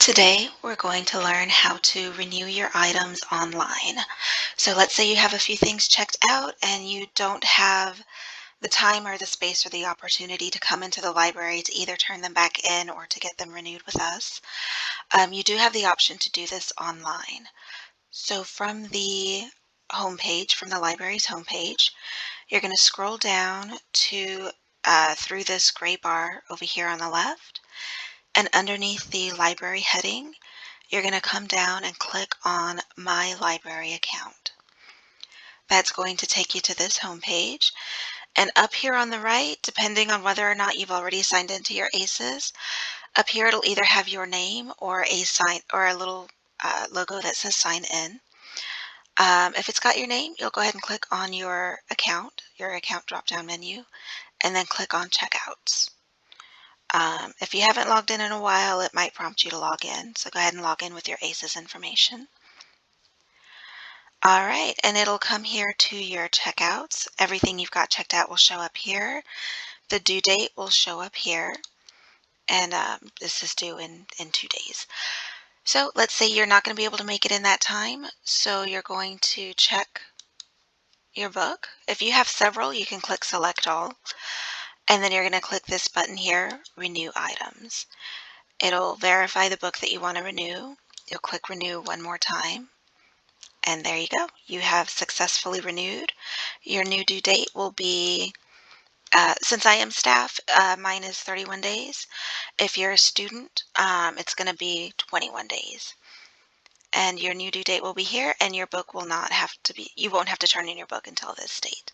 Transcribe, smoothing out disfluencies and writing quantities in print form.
Today, we're going to learn how to renew your items online. So let's say you have a few things checked out and you don't have the time or the space or the opportunity to come into the library to either turn them back in or to get them renewed with us. You do have the option to do this online. So from the homepage, from the library's homepage, you're going to scroll down to through this gray bar over here on the left, and underneath the library heading, you're going to come down and click on My Library Account. That's going to take you to this homepage. And up here on the right, depending on whether or not you've already signed into your ACES, up here it'll either have your name or a sign or a little logo that says sign in. If it's got your name, you'll go ahead and click on your account drop-down menu, and then click on Checkouts. If you haven't logged in a while, it might prompt you to log in. So go ahead and log in with your ACES information. All right, and it'll come here to your checkouts. Everything you've got checked out will show up here. The due date will show up here, and this is due in 2 days. So let's say you're not going to be able to make it in that time, so you're going to check your book. If you have several, you can click Select All, and then you're going to click this button here, Renew Items. It'll verify the book that you want to renew. You'll click Renew one more time. And there you go. You have successfully renewed. Your new due date will be, since I am staff, mine is 31 days. If you're a student, it's going to be 21 days. And your new due date will be here, and your book will not have to be, you won't have to turn in your book until this date.